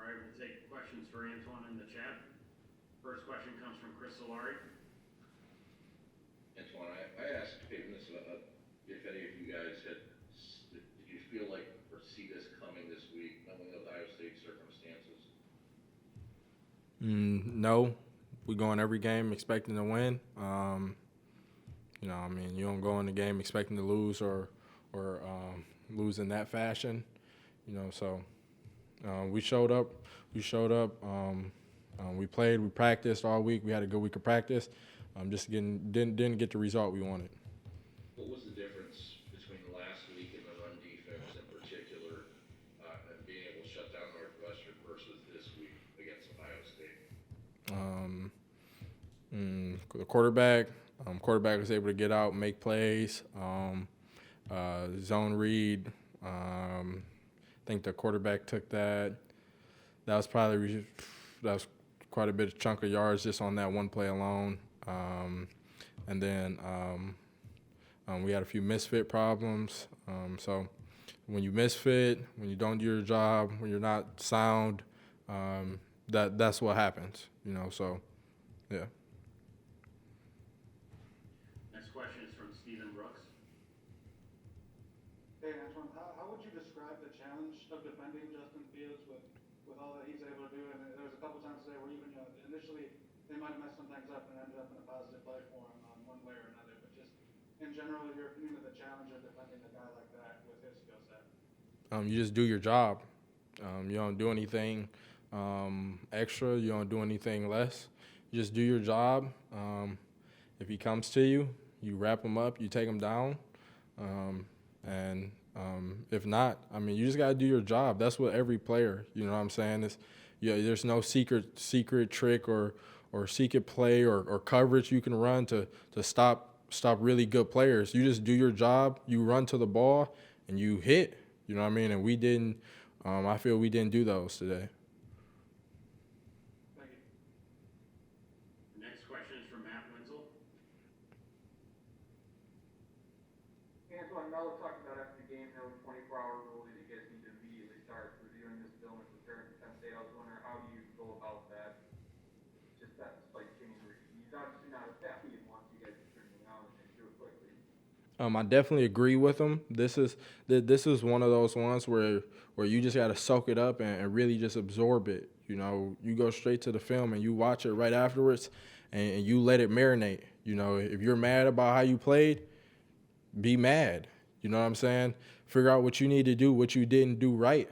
All right, we'll take questions for Antjuan in the chat. First question comes from Chris Solari. Antjuan, I asked Peyton this, if any of you guys did you feel like or see this coming this week, knowing Ohio State's circumstances? No, we go in every game expecting to win. You don't go in the game expecting to lose or lose in that fashion. We showed up. We played. We practiced all week. We had a good week of practice. Just didn't get the result we wanted. What was the difference between last week and the run defense in particular, and being able to shut down Northwestern versus this week against Ohio State? The quarterback was able to get out, make plays, zone read. I think the quarterback took that. That was quite a bit of chunk of yards just on that one play alone. And then we had a few misfit problems. So when you misfit, when you don't do your job, when you're not sound, that's what happens. So yeah. Next question is from Stephen Brooks. Hey, Antjuan, how would you describe the challenge of defending Justin Fields with all that he's able to do? And there was a couple times today where even initially they might have messed some things up and ended up in a positive play for him one way or another. But just in general, your opinion of the challenge of defending a guy like that with his skill set? You just do your job. You don't do anything extra. You don't do anything less. You just do your job. If he comes to you, you wrap him up, you take him down. And if not, you just got to do your job. That's what every player, you know what I'm saying, is. There's no secret trick or secret play or coverage you can run to stop really good players. You just do your job. You run to the ball and you hit. You know what I mean? And we didn't. I feel we didn't do those today. Thank you. Next question is from Matt Wenzel. Antjuan, Melo talked about after the game, no 24-hour rule that you guys need to immediately start reviewing this film and preparing for Penn State. I was wondering, how do you go about that? Just that spike change. He's obviously not as happy and wants you guys to turn it around and do it quickly. I definitely agree with him. This is one of those ones where you just got to soak it up and really just absorb it. You go straight to the film and you watch it right afterwards, and you let it marinate. If you're mad about how you played, be mad. You know what I'm saying? Figure out what you need to do, what you didn't do right,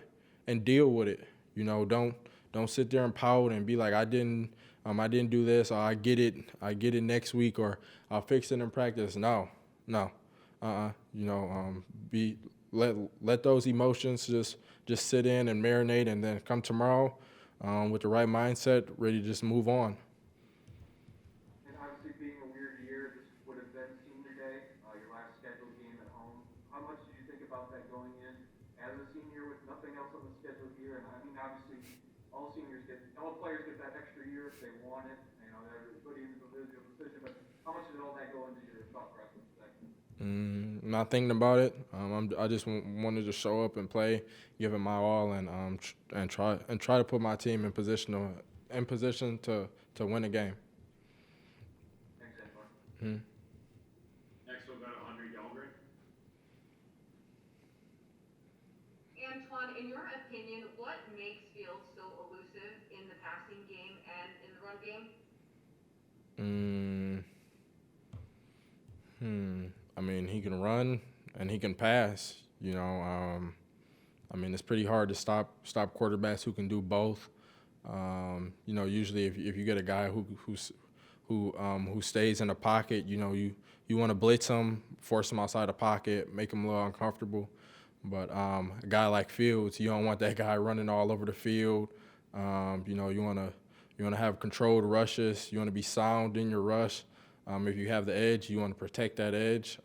and deal with it. Don't sit there and pout and be like, I didn't do this, or I get it next week, or I'll fix it in practice. No. Let those emotions just sit in and marinate, and then come tomorrow with the right mindset, ready to just move on. And obviously, being a weird year, this would have been senior day, your last scheduled game at home. How much did you think about that going in as a senior with nothing else on the schedule here? And obviously, all players get that extra year if they want it. Everybody is a individual decision, but how much did all that go into your thought process today? Not thinking about it. I just wanted to show up and play, give it my all, and try to put my team in position to win a game. Thanks, Antjuan. Next we'll go to Andre Dahlgren. Antjuan, in your opinion, what makes Fields so elusive in the passing game and in the run game? He can run and he can pass. It's pretty hard to stop quarterbacks who can do both. Usually if you get a guy who stays in the pocket, you want to blitz him, force him outside the pocket, make him a little uncomfortable. But a guy like Fields, you don't want that guy running all over the field. You want to have controlled rushes. You want to be sound in your rush. If you have the edge, you want to protect that edge.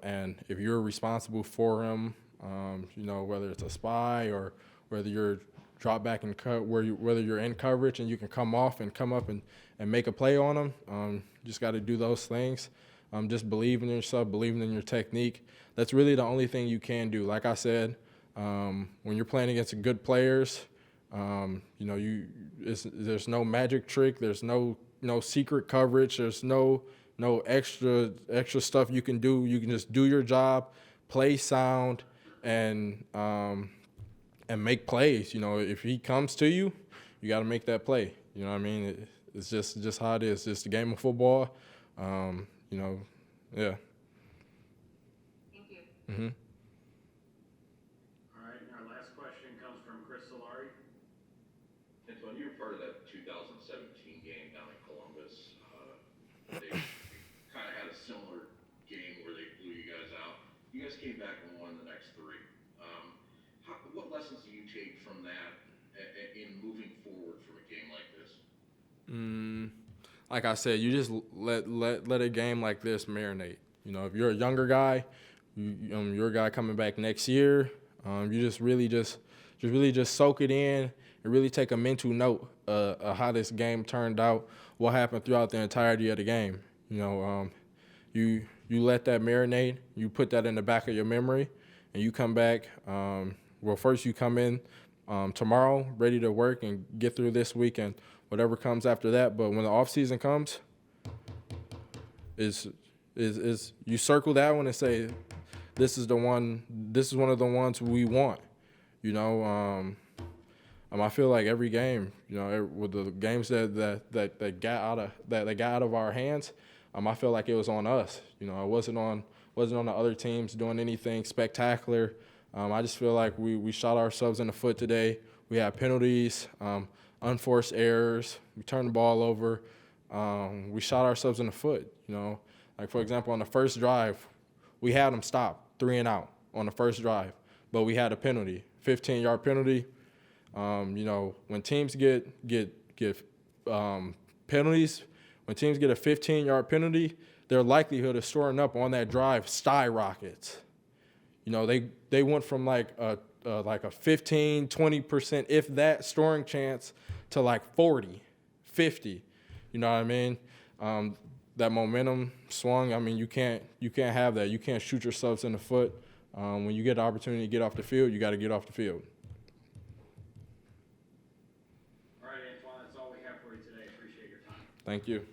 And if you're responsible for him, whether it's a spy or whether you're drop back and cut, whether you're in coverage and you can come off and come up and make a play on him, you just got to do those things. Just believe in yourself, believing in your technique. That's really the only thing you can do. Like I said, when you're playing against good players, There's no magic trick. There's no secret coverage. There's no extra stuff you can do. You can just do your job, play sound, and make plays. If he comes to you, you got to make that play. You know what I mean? It's just how it is. It's just a game of football. Yeah. Thank you. Mm-hmm. All right, and our last question comes from Chris Solari. Antjuan, you were part of that 2017 game down in Columbus. They kind of had a similar game where they blew you guys out. You guys came back and won the next three. What lessons do you take from that in moving forward from a game like this? Like I said, you just let a game like this marinate. If you're a younger guy, you're a guy coming back next year. You just really soak it in and really take a mental note of how this game turned out, what happened throughout the entirety of the game. You let that marinate. You put that in the back of your memory, and you come back. First you come in tomorrow ready to work and get through this week and whatever comes after that. But when the off season comes, is you circle that one and say, this is one of the ones we want. I feel like every game, with the games that got out of our hands, I feel like it was on us. It wasn't on the other teams doing anything spectacular. I just feel like we shot ourselves in the foot today. We had penalties, unforced errors. We turned the ball over. We shot ourselves in the foot. Like for example, on the first drive, we had them stop 3 and out on the first drive, but we had a penalty, 15-yard penalty. When teams get penalties, when teams get a 15-yard penalty, their likelihood of storing up on that drive skyrockets. They went from like a 15, 20%, if that, storing chance to like 40, 50. You know what I mean? That momentum swung. I mean, you can't have that. You can't shoot yourselves in the foot. When you get the opportunity to get off the field, you got to get off the field. All right, Antjuan, that's all we have for you today. Appreciate your time. Thank you.